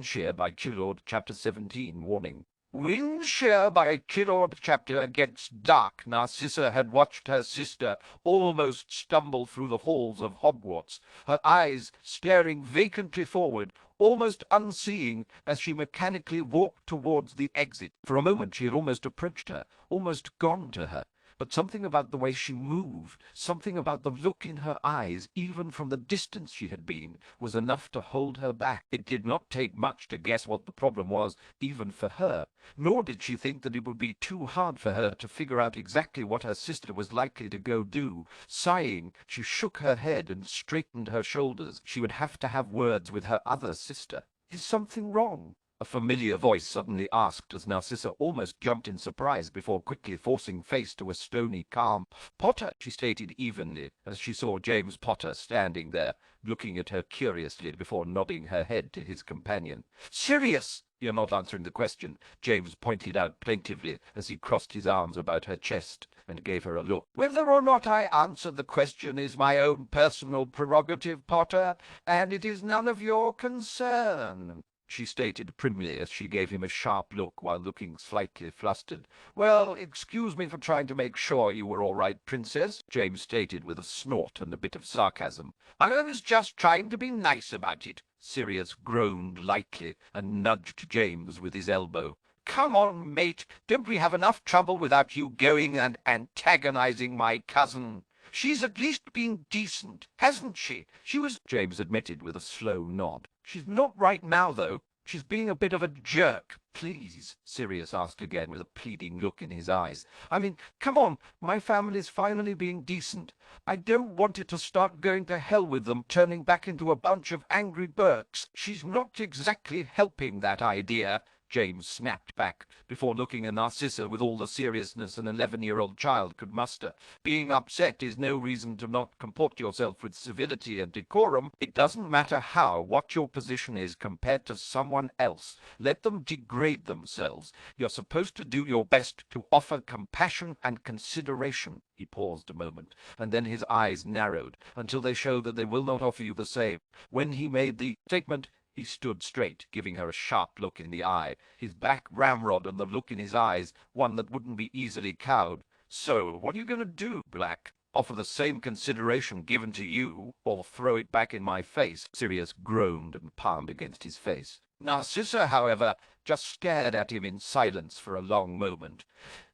Shear by Chilord, Chapter 17, Warning. Shear by Chilord chapter against dark. Narcissa had watched her sister almost stumble through the halls of Hogwarts, her eyes staring vacantly forward, almost unseeing as she mechanically walked towards the exit. For a moment she had almost approached her, almost gone to her. But something about the way she moved, something about the look in her eyes, even from the distance she had been, was enough to hold her back. It did not take much to guess what the problem was, even for her, nor did she think that it would be too hard for her to figure out exactly what her sister was likely to go do. Sighing, she shook her head and straightened her shoulders. She would have to have words with her other sister. Is something wrong? A familiar voice suddenly asked as Narcissa almost jumped in surprise before quickly forcing face to a stony calm. Potter, she stated evenly, as she saw James Potter standing there, looking at her curiously before nodding her head to his companion. Sirius! You're not answering the question, James pointed out plaintively as he crossed his arms about her chest and gave her a look. Whether or not I answer the question is my own personal prerogative, Potter, and it is none of your concern, she stated primly as she gave him a sharp look while looking slightly flustered. Well, excuse me for trying to make sure you were all right, Princess, James stated with a snort and a bit of sarcasm. I was just trying to be nice about it. Sirius groaned lightly and nudged James with his elbow. Come on, mate, don't we have enough trouble without you going and antagonizing my cousin? She's at least been decent, hasn't she? She was, James admitted with a slow nod. She's not right now, though. She's being a bit of a jerk. Please, Sirius asked again with a pleading look in his eyes. I mean, come on, my family's finally being decent. I don't want it to start going to hell with them, turning back into a bunch of angry Burks. She's not exactly helping that idea, James snapped back, before looking at Narcissa with all the seriousness an 11-year-old child could muster. Being upset is no reason to not comport yourself with civility and decorum. It doesn't matter what your position is compared to someone else. Let them degrade themselves. You're supposed to do your best to offer compassion and consideration. He paused a moment, and then his eyes narrowed until they showed that they will not offer you the same. When he made the statement, he stood straight, giving her a sharp look in the eye, his back ramrod and the look in his eyes, one that wouldn't be easily cowed. So, what are you going to do, Black? Offer the same consideration given to you, or throw it back in my face? Sirius groaned and palmed against his face. Narcissa, however, just stared at him in silence for a long moment.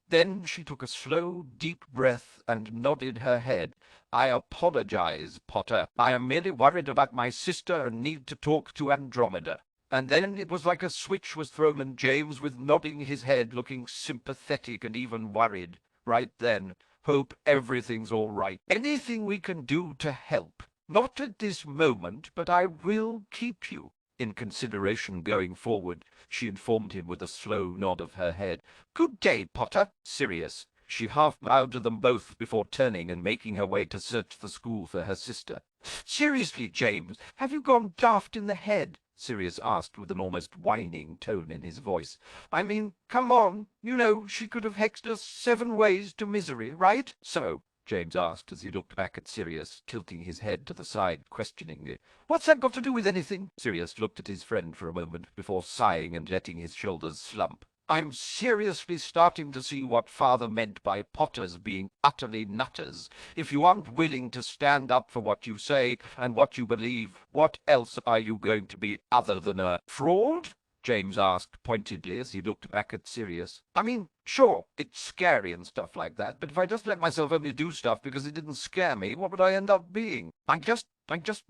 Then she took a slow, deep breath and nodded her head. I apologize, Potter. I am merely worried about my sister and need to talk to Andromeda. And then it was like a switch was thrown and James, with nodding his head, looking sympathetic and even worried. Right then. Hope everything's all right. Anything we can do to help. Not at this moment, but I will keep you in consideration going forward, she informed him with a slow nod of her head. Good day, Potter. Sirius. She half bowed to them both before turning and making her way to search the school for her sister. Seriously, James, have you gone daft in the head? Sirius asked with an almost whining tone in his voice. I mean, come on. You know, she could have hexed us 7 ways to misery, right? So, James asked as he looked back at Sirius, tilting his head to the side questioningly. What's that got to do with anything? Sirius looked at his friend for a moment before sighing and letting his shoulders slump. I'm seriously starting to see what Father meant by Potters being utterly nutters. If you aren't willing to stand up for what you say and what you believe, what else are you going to be other than a fraud? James asked pointedly as he looked back at Sirius. I mean, sure, it's scary and stuff like that, but if I just let myself only do stuff because it didn't scare me, what would I end up being? I just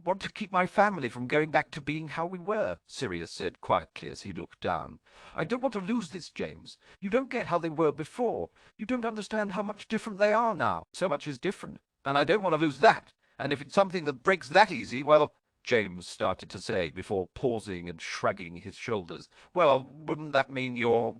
want to keep my family from going back to being how we were, Sirius said quietly as he looked down. I don't want to lose this, James. You don't get how they were before. You don't understand how much different they are now. So much is different, and I don't want to lose that. And if it's something that breaks that easy, well, James started to say before pausing and shrugging his shoulders. Well, wouldn't that mean you're,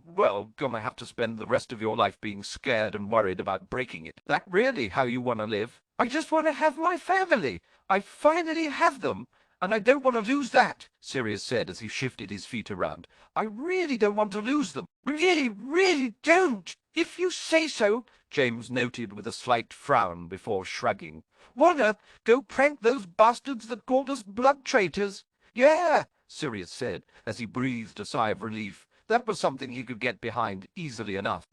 gonna have to spend the rest of your life being scared and worried about breaking it? That really how you want to live? I just want to have my family. I finally have them, and I don't want to lose that, Sirius said as he shifted his feet around. I really don't want to lose them. Really, really don't. If you say so, James noted with a slight frown before shrugging. Wanna go prank those bastards that called us blood traitors? Yeah, Sirius said, as he breathed a sigh of relief. That was something he could get behind easily enough.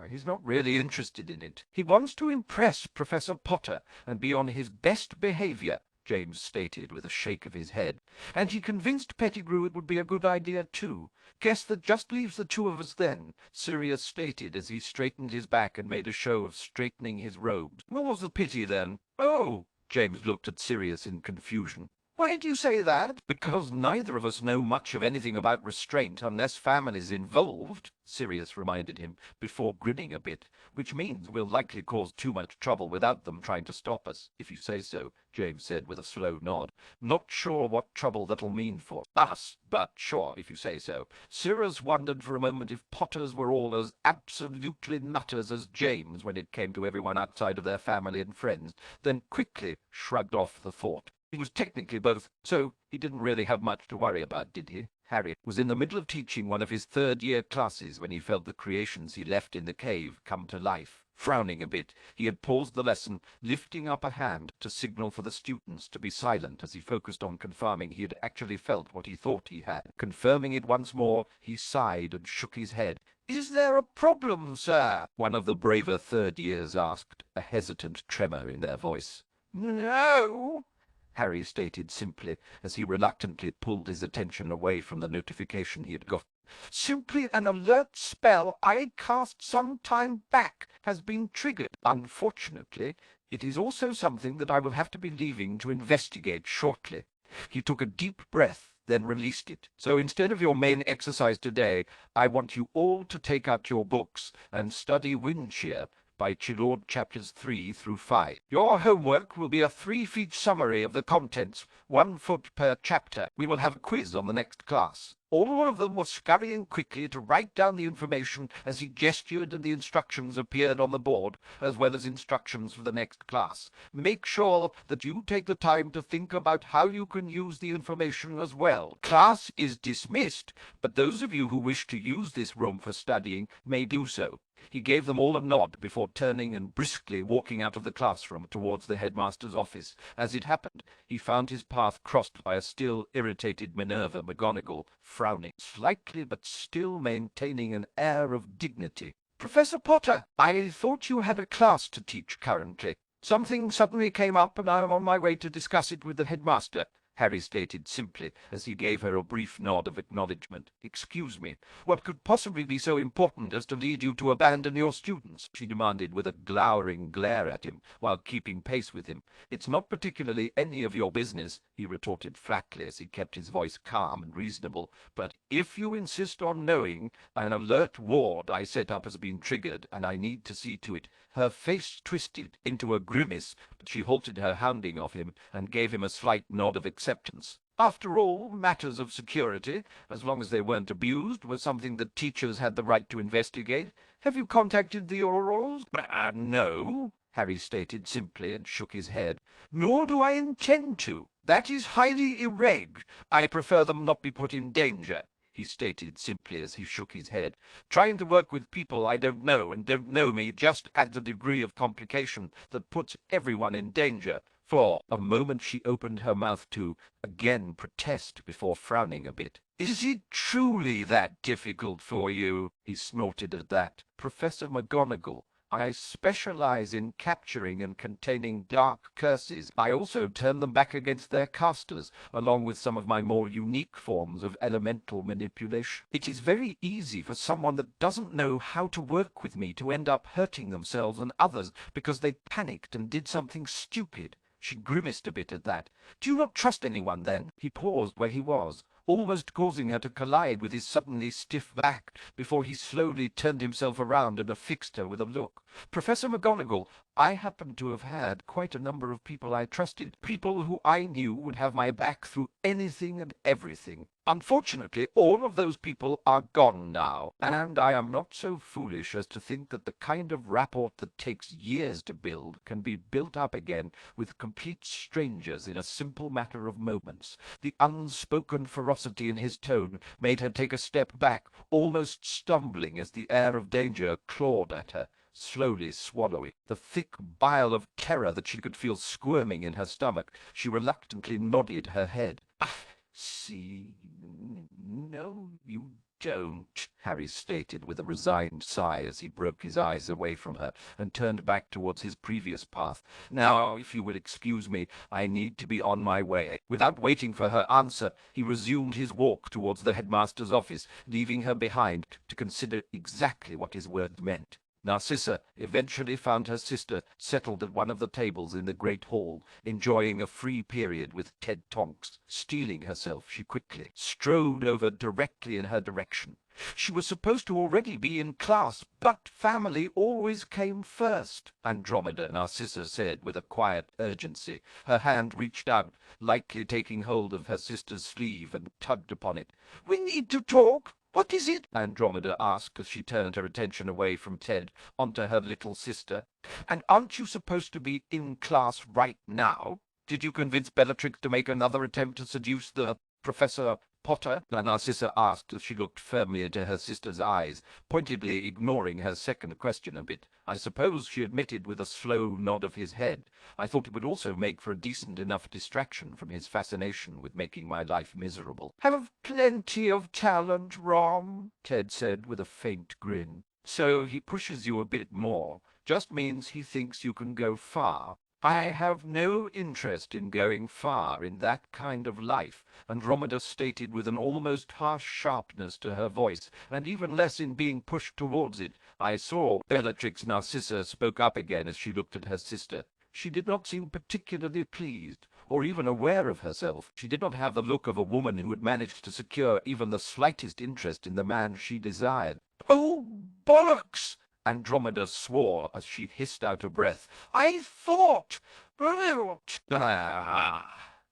He's not really interested in it. He wants to impress Professor Potter and be on his best behavior, James stated with a shake of his head. And he convinced Pettigrew it would be a good idea, too. Guess that just leaves the two of us then, Sirius stated as he straightened his back and made a show of straightening his robes. What was the pity, then? Oh! James looked at Sirius in confusion. Why do you say that? Because neither of us know much of anything about restraint unless family's involved, Sirius reminded him, before grinning a bit, which means we'll likely cause too much trouble without them trying to stop us, if you say so, James said with a slow nod. Not sure what trouble that'll mean for us, but sure, if you say so. Sirius wondered for a moment if Potters were all as absolutely nutters as James when it came to everyone outside of their family and friends, then quickly shrugged off the thought. He was technically both, so he didn't really have much to worry about, did he? Harry was in the middle of teaching one of his third-year classes when he felt the creations he left in the cave come to life. Frowning a bit, he had paused the lesson, lifting up a hand to signal for the students to be silent as he focused on confirming he had actually felt what he thought he had. Confirming it once more, he sighed and shook his head. "Is there a problem, sir?" one of the braver third-years asked, a hesitant tremor in their voice. "No," Harry stated simply, as he reluctantly pulled his attention away from the notification he had got. "Simply an alert spell I cast some time back has been triggered. Unfortunately, it is also something that I will have to be leaving to investigate shortly." He took a deep breath, then released it. "So instead of your main exercise today, I want you all to take out your books and study Shear by Chilord chapters 3 through 5. Your homework will be a 3-feet summary of the contents, 1 foot per chapter. We will have a quiz on the next class." All of them were scurrying quickly to write down the information as he gestured, and the instructions appeared on the board, as well as instructions for the next class. "Make sure that you take the time to think about how you can use the information as well. Class is dismissed, but those of you who wish to use this room for studying may do so." He gave them all a nod before turning and briskly walking out of the classroom towards the headmaster's office. As it happened, he found his path crossed by a still irritated Minerva McGonagall, frowning slightly but still maintaining an air of dignity. "Professor Potter, I thought you had a class to teach currently. Something suddenly came up and I am on my way to discuss it with the headmaster," Harry stated simply, as he gave her a brief nod of acknowledgement. "Excuse me, what could possibly be so important as to lead you to abandon your students?" she demanded with a glowering glare at him, while keeping pace with him. "It's not particularly any of your business," he retorted flatly as he kept his voice calm and reasonable, "but if you insist on knowing, an alert ward I set up has been triggered, and I need to see to it." Her face twisted into a grimace, but she halted her hounding of him and gave him a slight nod of acceptance. After all, matters of security, as long as they weren't abused, were something that teachers had the right to investigate. "Have you contacted the Aurors?" "No," Harry stated simply and shook his head. "Nor do I intend to. That is highly irreg. I prefer them not be put in danger," he stated simply as he shook his head. "Trying to work with people I don't know and don't know me just adds a degree of complication that puts everyone in danger." For a moment she opened her mouth to again protest before frowning a bit. "Is it truly that difficult for you?" he snorted at that. "Professor McGonagall, I specialize in capturing and containing dark curses. I also turn them back against their casters, along with some of my more unique forms of elemental manipulation. It is very easy for someone that doesn't know how to work with me to end up hurting themselves and others because they panicked and did something stupid." She grimaced a bit at that. "Do you not trust anyone, then?" He paused where he was, almost causing her to collide with his suddenly stiff back, before he slowly turned himself around and affixed her with a look. "Professor McGonagall, I happen to have had quite a number of people I trusted, people who I knew would have my back through anything and everything. Unfortunately, all of those people are gone now, and I am not so foolish as to think that the kind of rapport that takes years to build can be built up again with complete strangers in a simple matter of moments." The unspoken ferocity in his tone made her take a step back, almost stumbling as the air of danger clawed at her. Slowly swallowing the thick bile of terror that she could feel squirming in her stomach, she reluctantly nodded her head. see. No, you don't, Harry stated with a resigned sigh as he broke his eyes away from her and turned back towards his previous path. Now, if you will excuse me, I need to be on my way. Without waiting for her answer, he resumed his walk towards the headmaster's office, leaving her behind to consider exactly what his words meant. Narcissa eventually found her sister settled at one of the tables in the great hall, enjoying a free period with Ted Tonks. Steeling herself, she quickly strode over directly in her direction. She was supposed to already be in class, but family always came first, Andromeda, Narcissa said with a quiet urgency. Her hand reached out, lightly taking hold of her sister's sleeve and tugged upon it. "We need to talk. What is it?" Andromeda asked as she turned her attention away from Ted onto her little sister. "And aren't you supposed to be in class right now? Did you convince Bellatrix to make another attempt to seduce the Professor Potter?" Narcissa asked as she looked firmly into her sister's eyes, pointedly ignoring her second question a bit. "I suppose," she admitted with a slow nod of his head. "I thought it would also make for a decent enough distraction from his fascination with making my life miserable." "Have plenty of talent, Ron," Ted said with a faint grin. "So he pushes you a bit more. Just means he thinks you can go far." "I have no interest in going far in that kind of life," Andromeda stated with an almost harsh sharpness to her voice, "and even less in being pushed towards it. I saw—" Bellatrix Narcissa spoke up again as she looked at her sister. She did not seem particularly pleased, or even aware of herself. She did not have the look of a woman who had managed to secure even the slightest interest in the man she desired. "Oh, bollocks!" Andromeda swore as she hissed out a breath. "I thought—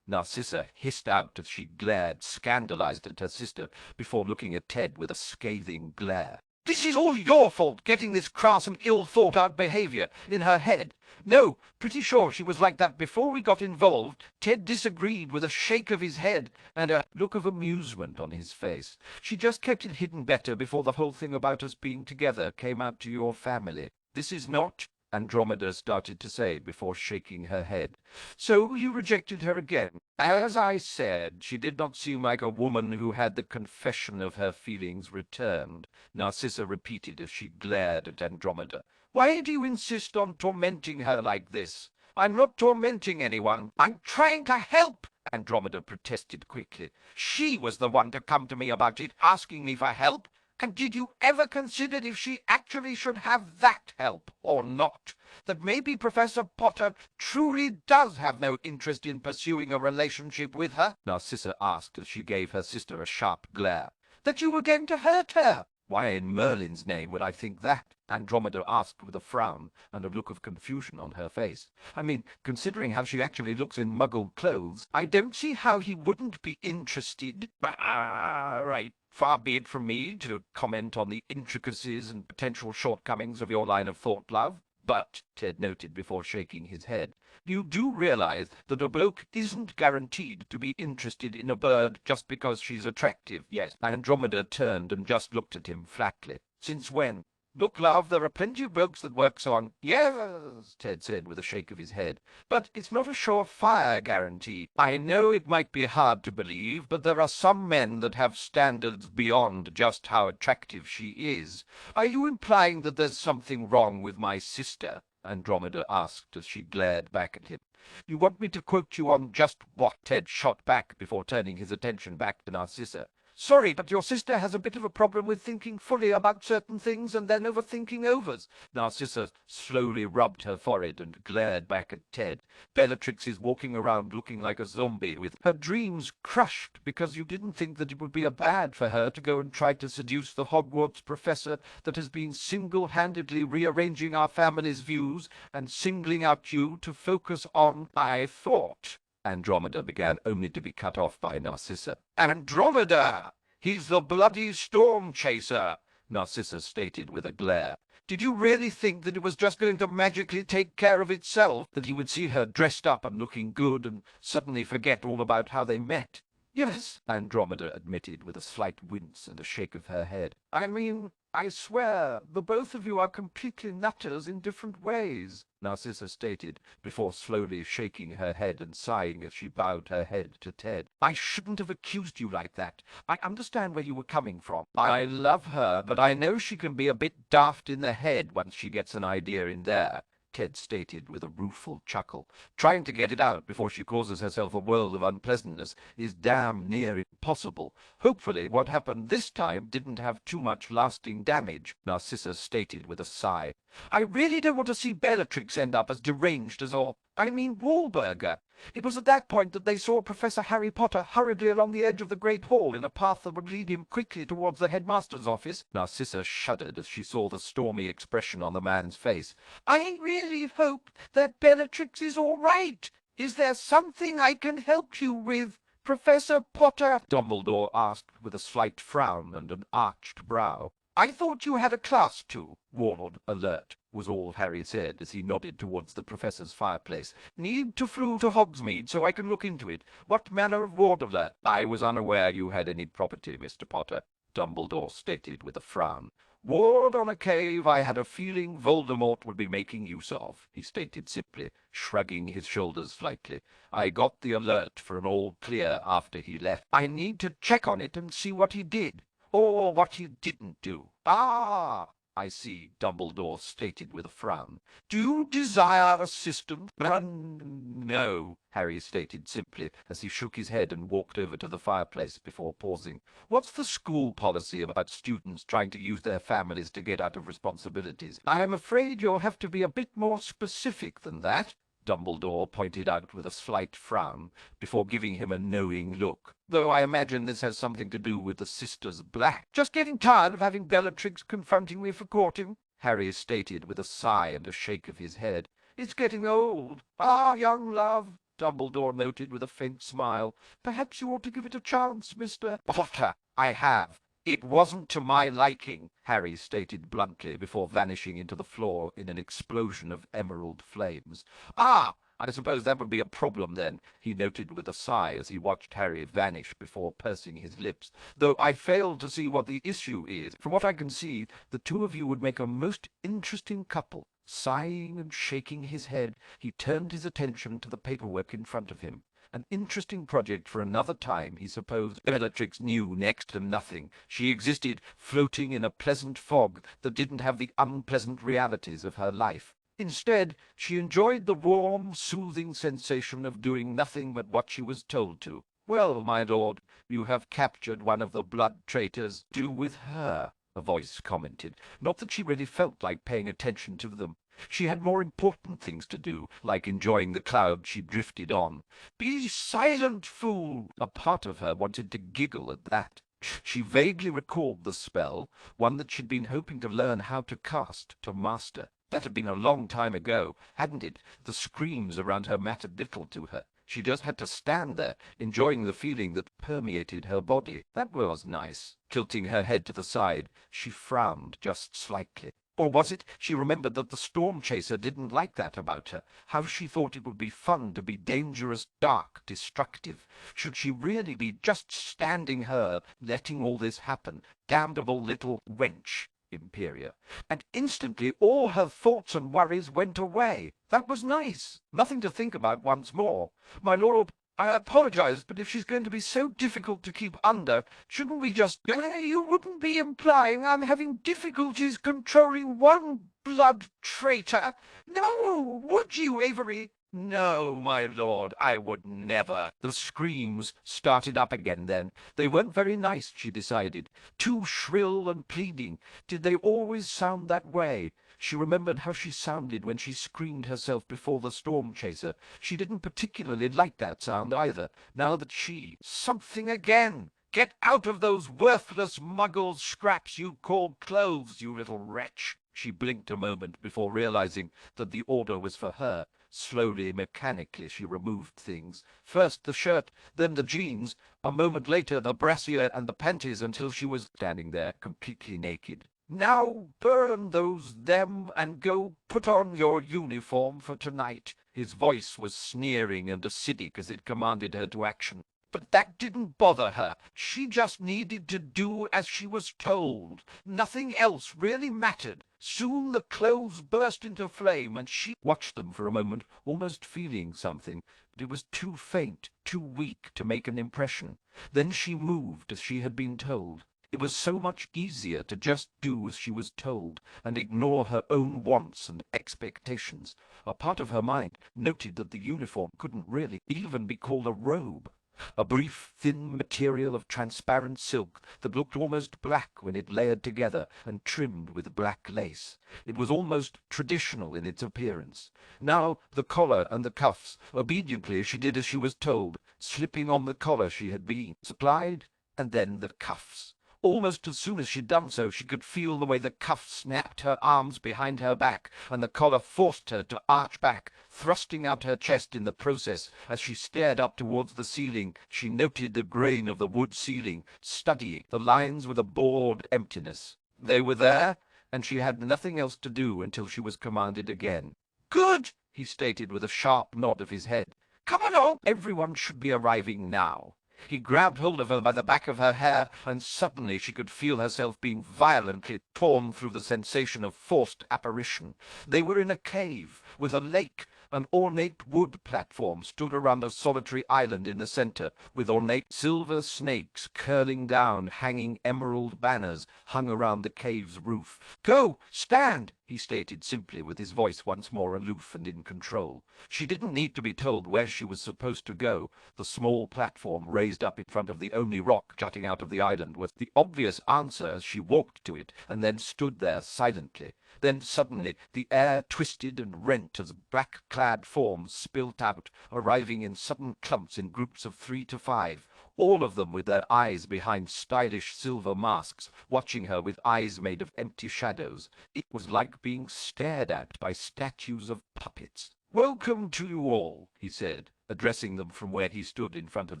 Narcissa hissed out as she glared, scandalized at her sister, before looking at Ted with a scathing glare. "This is all your fault, getting this crass and ill-thought-out behavior in her head. No, pretty sure she was like that before we got involved." Ted disagreed with a shake of his head and a look of amusement on his face. "She just kept it hidden better before the whole thing about us being together came out to your family. This is not—" Andromeda started to say before shaking her head. "So you rejected her again?" "As I said, she did not seem like a woman who had the confession of her feelings returned," Narcissa repeated as she glared at Andromeda. "Why do you insist on tormenting her like this?" "I'm not tormenting anyone. I'm trying to help," Andromeda protested quickly. "She was the one to come to me about it, asking me for help. And did you ever consider if she actually should have that help or not? That maybe Professor Potter truly does have no interest in pursuing a relationship with her?" Narcissa asked as she gave her sister a sharp glare. "That you were going to hurt her?" "Why in Merlin's name would I think that?" Andromeda asked with a frown and a look of confusion on her face. "I mean, considering how she actually looks in muggle clothes, I don't see how he wouldn't be interested." Right. Far be it from me to comment on the intricacies and potential shortcomings of your line of thought, love. But," Ted noted before shaking his head, "you do realize that a bloke isn't guaranteed to be interested in a bird just because she's attractive, yes?" Andromeda turned and just looked at him flatly. "Since when?" "Look, love, there are plenty of blokes that works on—" "Yes," Ted said with a shake of his head, "but it's not a surefire guarantee. I know it might be hard to believe, but there are some men that have standards beyond just how attractive she is. Are you implying that there's something wrong with my sister?" Andromeda asked as she glared back at him. "You want me to quote you on just what?" Ted shot back before turning his attention back to Narcissa. "Sorry, but your sister has a bit of a problem with thinking fully about certain things and then overthinking overs." Narcissa slowly rubbed her forehead and glared back at Ted. "Bellatrix is walking around looking like a zombie with her dreams crushed because you didn't think that it would be bad for her to go and try to seduce the Hogwarts professor that has been single-handedly rearranging our family's views and singling out you to focus on, I thought—" Andromeda began, only to be cut off by Narcissa. "Andromeda! He's the bloody storm chaser!" Narcissa stated with a glare. "Did you really think that it was just going to magically take care of itself, that he would see her dressed up and looking good and suddenly forget all about how they met?" "Yes," Andromeda admitted with a slight wince and a shake of her head. "I mean, I swear, the both of you are completely nutters in different ways, Narcissa stated, before slowly shaking her head and sighing as she bowed her head to Ted. I shouldn't have accused you like that. I understand where you were coming from. I love her, but I know she can be a bit daft in the head once she gets an idea in there, Ted stated with a rueful chuckle. Trying to get it out before she causes herself a world of unpleasantness is damn near impossible. Hopefully what happened this time didn't have too much lasting damage, Narcissa stated with a sigh. I really don't want to see Bellatrix end up as deranged as Wahlberger. It was at that point that they saw Professor Harry Potter hurriedly along the edge of the Great Hall in a path that would lead him quickly towards the headmaster's office. Narcissa shuddered as she saw the stormy expression on the man's face. I really hope that Bellatrix is all right. Is there something I can help you with, Professor Potter? Dumbledore asked with a slight frown and an arched brow. I thought you had a class too. Warlord alert, was all Harry said as he nodded towards the professor's fireplace. Need to flew to Hogsmeade so I can look into it. What manner of ward alert? I was unaware you had any property, Mr. Potter, Dumbledore stated with a frown. Ward on a cave I had a feeling Voldemort would be making use of, he stated simply, shrugging his shoulders slightly. I got the alert for an all clear after he left. I need to check on it and see what he did. Or what he didn't do. Ah, I see, Dumbledore stated with a frown. Do you desire assistance? No, Harry stated simply, as he shook his head and walked over to the fireplace before pausing. What's the school policy about students trying to use their families to get out of responsibilities? I am afraid you'll have to be a bit more specific than that, Dumbledore pointed out with a slight frown, before giving him a knowing look. Though I imagine this has something to do with the Sisters Black. Just getting tired of having Bellatrix confronting me for courting, Harry stated with a sigh and a shake of his head. It's getting old. Ah, young love, Dumbledore noted with a faint smile. Perhaps you ought to give it a chance, Mr. Potter. I have. It wasn't to my liking, Harry stated bluntly before vanishing into the floor in an explosion of emerald flames. Ah, I suppose that would be a problem then, he noted with a sigh as he watched Harry vanish before pursing his lips, though I fail to see what the issue is. From what I can see, the two of you would make a most interesting couple. Sighing and shaking his head, he turned his attention to the paperwork in front of him. An interesting project for another time, he supposed. Bellatrix knew next to nothing. She existed floating in a pleasant fog that didn't have the unpleasant realities of her life. Instead, she enjoyed the warm, soothing sensation of doing nothing but what she was told to. Well, my lord, you have captured one of the blood traitors. Do with her, a voice commented. Not that she really felt like paying attention to them. She had more important things to do, like enjoying the cloud she drifted on. Be silent, fool! A part of her wanted to giggle at that. She vaguely recalled the spell, one that she'd been hoping to learn how to cast, to master. That had been a long time ago, hadn't it? The screams around her mattered little to her. She just had to stand there, enjoying the feeling that permeated her body. That was nice. Tilting her head to the side, she frowned just slightly. Or was it she remembered that the storm chaser didn't like that about her? How she thought it would be fun to be dangerous, dark, destructive. Should she really be just standing her, letting all this happen? Damnable little wench, Imperia. And instantly all her thoughts and worries went away. That was nice. Nothing to think about once more. My lord, I apologize, but if she's going to be so difficult to keep under, shouldn't we just... You wouldn't be implying I'm having difficulties controlling one blood traitor? No, would you, Avery? No, my lord, I would never. The screams started up again then. They weren't very nice, she decided. Too shrill and pleading. Did they always sound that way? She remembered how she sounded when she screamed herself before the storm chaser. She didn't particularly like that sound either, now that she... Something again! Get out of those worthless muggle scraps you call clothes, you little wretch! She blinked a moment before realizing that the order was for her. Slowly, mechanically, she removed things. First the shirt, then the jeans, a moment later the brassiere and the panties until she was standing there, completely naked. Now burn them and go put on your uniform for tonight. His voice was sneering and acidic as it commanded her to action. But that didn't bother her. She just needed to do as she was told. Nothing else really mattered. Soon the clothes burst into flame, and she watched them for a moment, almost feeling something, but it was too faint, too weak to make an impression. Then she moved as she had been told. It was so much easier to just do as she was told, and ignore her own wants and expectations. A part of her mind noted that the uniform couldn't really even be called a robe. A brief, thin material of transparent silk that looked almost black when it layered together and trimmed with black lace. It was almost traditional in its appearance. Now the collar and the cuffs. Obediently she did as she was told, slipping on the collar she had been supplied, and then the cuffs. Almost as soon as she'd done so, she could feel the way the cuffs snapped her arms behind her back, and the collar forced her to arch back, thrusting out her chest in the process. As she stared up towards the ceiling, she noted the grain of the wood ceiling, studying the lines with a bored emptiness. They were there, and she had nothing else to do until she was commanded again. "Good," he stated with a sharp nod of his head. "Come along. Everyone should be arriving now." He grabbed hold of her by the back of her hair, and suddenly she could feel herself being violently torn through the sensation of forced apparition. They were in a cave, with a lake. An ornate wood platform stood around a solitary island in the center, with ornate silver snakes curling down, hanging emerald banners hung around the cave's roof. "Go! Stand!" he stated simply, with his voice once more aloof and in control. She didn't need to be told where she was supposed to go. The small platform raised up in front of the only rock jutting out of the island was the obvious answer as she walked to it, and then stood there silently. Then suddenly the air twisted and rent as black-clad forms spilt out, arriving in sudden clumps in groups of 3 to 5, all of them with their eyes behind stylish silver masks, watching her with eyes made of empty shadows. It was like being stared at by statues of puppets. "Welcome to you all," he said, addressing them from where he stood in front of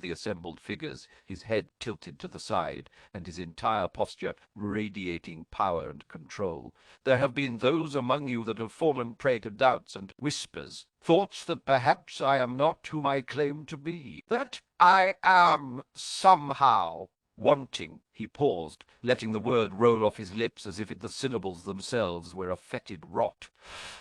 the assembled figures, his head tilted to the side, and his entire posture radiating power and control. "There have been those among you that have fallen prey to doubts and whispers, thoughts that perhaps I am not whom I claim to be, that I am somehow wanting." He paused, letting the word roll off his lips as if the syllables themselves were a fetid rot.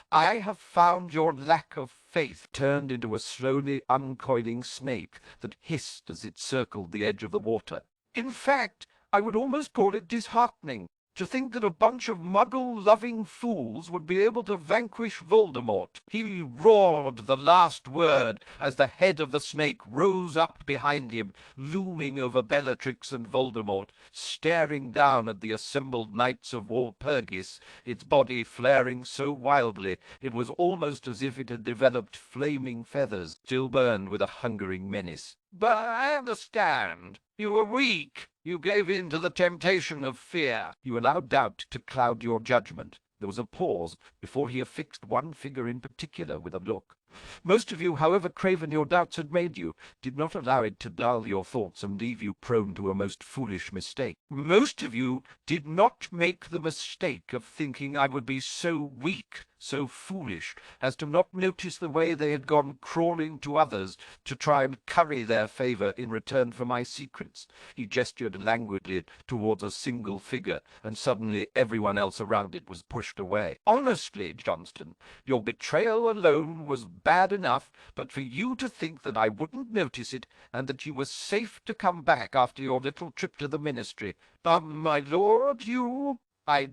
"I have found your lack of faith turned into a slowly uncoiling snake that hissed as it circled the edge of the water. In fact, I would almost call it disheartening. To think that a bunch of muggle-loving fools would be able to vanquish Voldemort." He roared the last word as the head of the snake rose up behind him, looming over Bellatrix and Voldemort, staring down at the assembled knights of Walpurgis, its body flaring so wildly it was almost as if it had developed flaming feathers, still burned with a hungering menace. "But I understand. You were weak. You gave in to the temptation of fear. You allowed doubt to cloud your judgment." There was a pause before he affixed one figure in particular with a look. "Most of you, however craven your doubts had made you, did not allow it to dull your thoughts and leave you prone to a most foolish mistake. Most of you did not make the mistake of thinking I would be so weak, so foolish, as to not notice the way they had gone crawling to others to try and curry their favor in return for my secrets." He gestured languidly towards a single figure, and suddenly everyone else around it was pushed away. "Honestly, Johnston, your betrayal alone was bad enough, but for you to think that I wouldn't notice it, and that you were safe to come back after your little trip to the ministry. My lord, you—" "I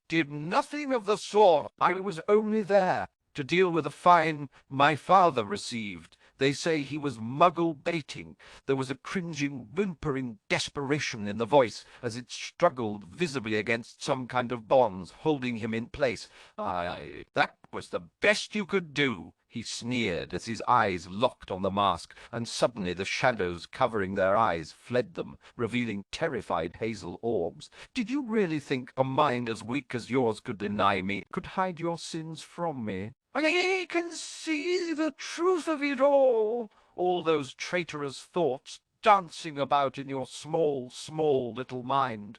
did nothing of the sort. I was only there to deal with a fine my father received. They say he was muggle baiting." There was a cringing, whimpering desperation in the voice as it struggled visibly against some kind of bonds holding him in place. That was the best you could do," he sneered as his eyes locked on the mask, and suddenly the shadows covering their eyes fled them, revealing terrified hazel orbs. "Did you really think a mind as weak as yours could deny me, could hide your sins from me? I can see the truth of it all those traitorous thoughts dancing about in your small, small little mind."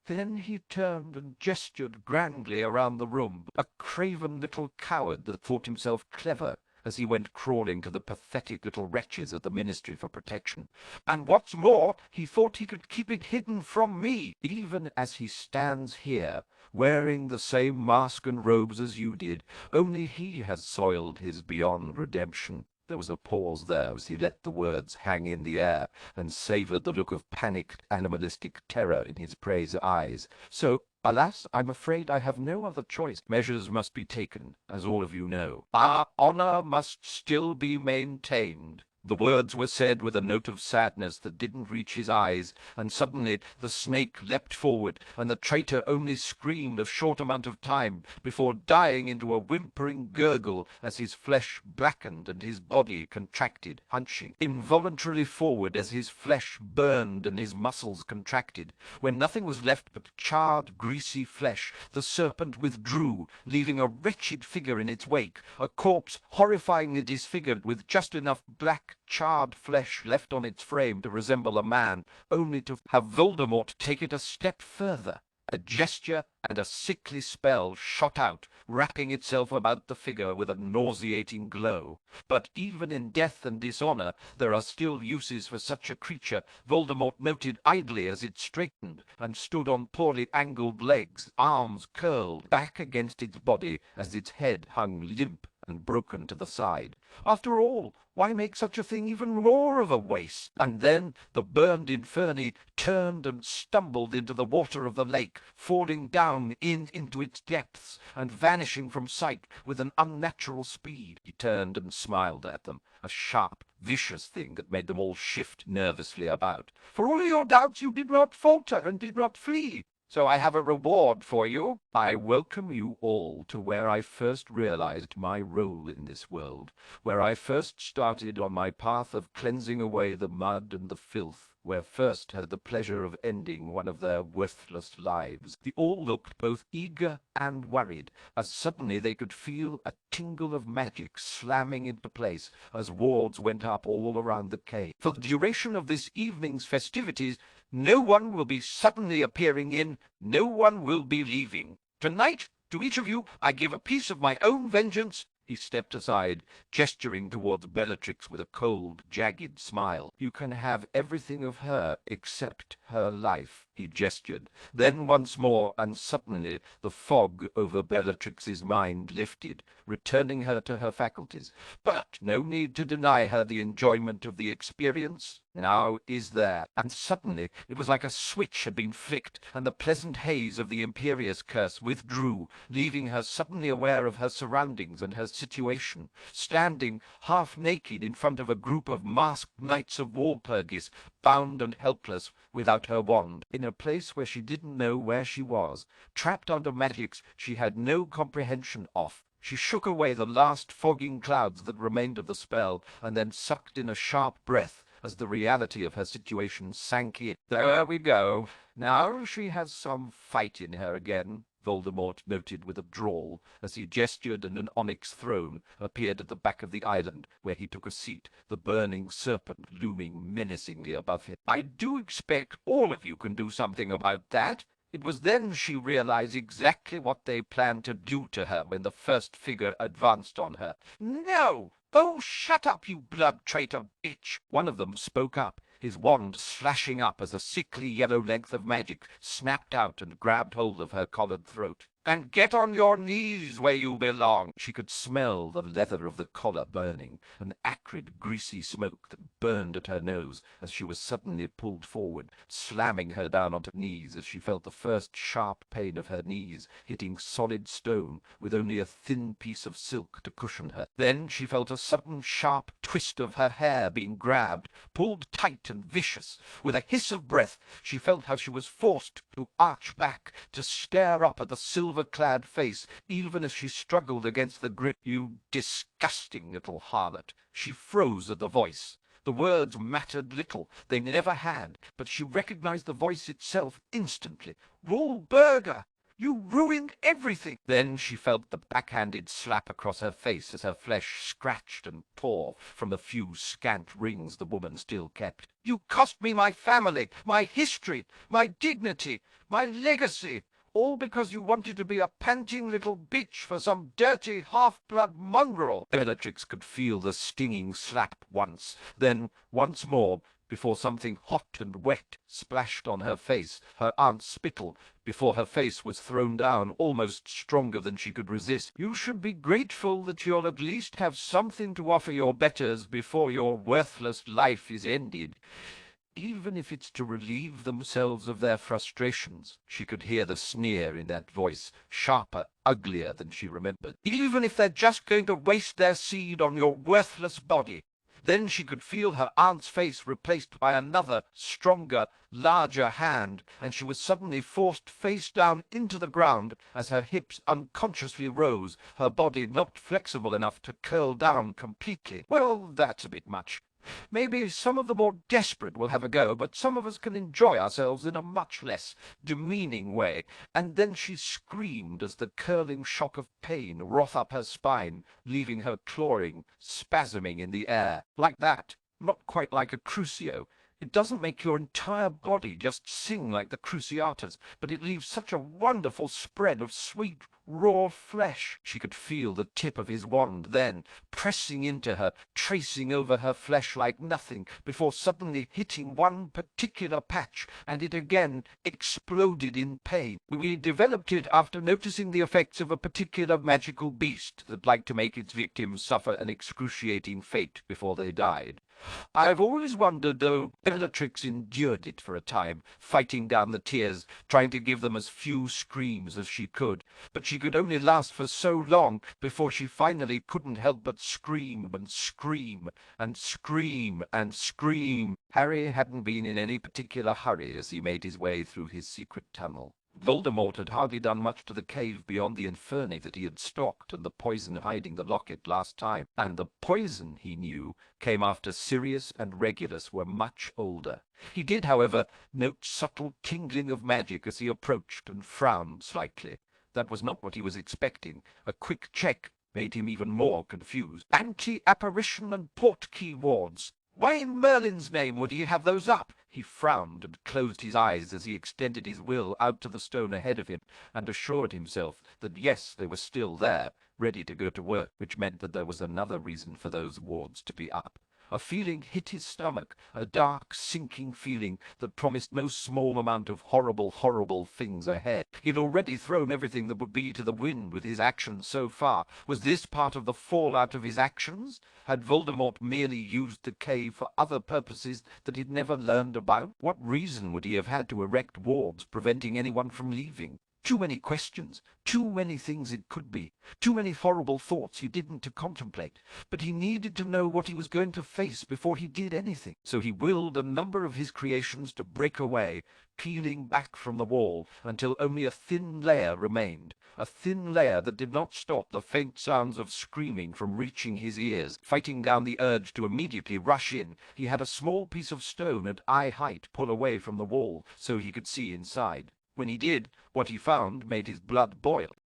Then he turned and gestured grandly around the room, a craven little coward that thought himself clever. as he went crawling to the pathetic little wretches of the Ministry for Protection. And what's more, he thought he could keep it hidden from me, even as he stands here, wearing the same mask and robes as you did, only he has soiled his beyond redemption. There was a pause there as he let the words hang in the air and savoured the look of panicked, animalistic terror in his prey's eyes. So, alas, I'm afraid I have no other choice. Measures must be taken, as all of you know. Our honor must still be maintained. The words were said with a note of sadness that didn't reach his eyes, and suddenly the snake leapt forward, and the traitor only screamed a short amount of time before dying into a whimpering gurgle as his flesh blackened and his body contracted, hunching involuntarily forward as his flesh burned and his muscles contracted. When nothing was left but charred, greasy flesh, the serpent withdrew, leaving a wretched figure in its wake, a corpse horrifyingly disfigured with just enough black charred flesh left on its frame to resemble a man, only to have Voldemort take it a step further. A gesture and a sickly spell shot out, wrapping itself about the figure with a nauseating glow. But even in death and dishonor, there are still uses for such a creature, Voldemort noted idly as it straightened and stood on poorly angled legs, arms curled back against its body as its head hung limp and broken to the side. After all, why make such a thing even more of a waste? And then the burned Inferni turned and stumbled into the water of the lake, falling down into its depths and vanishing from sight with an unnatural speed. He turned and smiled at them, a sharp, vicious thing that made them all shift nervously about. For all your doubts you did not falter and did not flee. So I have a reward for you. I welcome you all to where I first realized my role in this world, where I first started on my path of cleansing away the mud and the filth, where first had the pleasure of ending one of their worthless lives. They all looked both eager and worried, as suddenly they could feel a tingle of magic slamming into place as wards went up all around the cave. For the duration of this evening's festivities, no one will be suddenly appearing in, no one will be leaving. Tonight, to each of you, I give a piece of my own vengeance. He stepped aside, gesturing towards Bellatrix with a cold, jagged smile. You can have everything of her except her life, he gestured. Then once more, and suddenly, the fog over Bellatrix's mind lifted, returning her to her faculties. But no need to deny her the enjoyment of the experience. Now is there. And suddenly it was like a switch had been flicked, and the pleasant haze of the imperious curse withdrew, leaving her suddenly aware of her surroundings and her situation, standing half naked in front of a group of masked knights of Walpurgis, bound and helpless, without her wand, in a place where she didn't know where she was, trapped under magics she had no comprehension of. She shook away the last fogging clouds that remained of the spell, and then sucked in a sharp breath as the reality of her situation sank in. There we go. Now she has some fight in her again, Voldemort noted with a drawl, as he gestured and an onyx throne appeared at the back of the island, where he took a seat, the burning serpent looming menacingly above him. I do expect all of you can do something about that. It was then she realized exactly what they planned to do to her when the first figure advanced on her. No! Oh, shut up, you blood-traitor bitch! One of them spoke up, his wand slashing up as a sickly yellow length of magic snapped out and grabbed hold of her collared throat. And get on your knees where you belong. She could smell the leather of the collar burning, an acrid, greasy smoke that burned at her nose as she was suddenly pulled forward, slamming her down onto her knees as she felt the first sharp pain of her knees hitting solid stone with only a thin piece of silk to cushion her. Then she felt a sudden sharp twist of her hair being grabbed, pulled tight and vicious. With a hiss of breath, she felt how she was forced to arch back, to stare up at the silver-clad face, even as she struggled against the grip. You disgusting little harlot! She froze at the voice. The words mattered little, they never had, but she recognized the voice itself instantly. Walburga! You ruined everything! Then she felt the backhanded slap across her face as her flesh scratched and tore from the few scant rings the woman still kept. You cost me my family, my history, my dignity, my legacy. All because you wanted to be a panting little bitch for some dirty half-blood mongrel. Bellatrix could feel the stinging slap once, then once more, before something hot and wet splashed on her face, her aunt's spittle, before her face was thrown down, almost stronger than she could resist. You should be grateful that you'll at least have something to offer your betters before your worthless life is ended. Even if it's to relieve themselves of their frustrations. She could hear the sneer in that voice, sharper, uglier than she remembered. Even if they're just going to waste their seed on your worthless body. Then she could feel her aunt's face replaced by another, stronger, larger hand, and she was suddenly forced face down into the ground as her hips unconsciously rose, her body not flexible enough to curl down completely. Well, that's a bit much. Maybe some of the more desperate will have a go, but some of us can enjoy ourselves in a much less demeaning way. And then she screamed as the curling shock of pain wroth up her spine, leaving her clawing, spasming in the air. Like that. Not quite like a crucio. It doesn't make your entire body just sing like the Cruciatas, but it leaves such a wonderful spread of sweet, raw flesh. She could feel the tip of his wand then, pressing into her, tracing over her flesh like nothing, before suddenly hitting one particular patch, and it again exploded in pain. We developed it after noticing the effects of a particular magical beast that liked to make its victims suffer an excruciating fate before they died. I've always wondered, though. Bellatrix endured it for a time, fighting down the tears, trying to give them as few screams as she could, but she could only last for so long before she finally couldn't help but scream and scream and scream and scream. Harry hadn't been in any particular hurry as he made his way through his secret tunnel. Voldemort had hardly done much to the cave beyond the inferni that he had stalked and the poison hiding the locket last time, and the poison, he knew, came after Sirius and Regulus were much older. He did, however, note subtle tingling of magic as he approached and frowned slightly. That was not what he was expecting. A quick check made him even more confused. Anti-apparition and portkey wards. Why in Merlin's name would he have those up? He frowned and closed his eyes as he extended his will out to the stone ahead of him and assured himself that yes, they were still there, ready to go to work, which meant that there was another reason for those wards to be up. A feeling hit his stomach, a dark, sinking feeling that promised no small amount of horrible, horrible things ahead. He'd already thrown everything that would be to the wind with his actions so far. Was this part of the fallout of his actions? Had Voldemort merely used the cave for other purposes that he'd never learned about? What reason would he have had to erect wards preventing anyone from leaving? Too many questions, too many things it could be, too many horrible thoughts he didn't to contemplate. But he needed to know what he was going to face before he did anything. So he willed a number of his creations to break away, peeling back from the wall until only a thin layer remained. A thin layer that did not stop the faint sounds of screaming from reaching his ears. Fighting down the urge to immediately rush in, he had a small piece of stone at eye height pull away from the wall so he could see inside. When he did, what he found made his blood boil.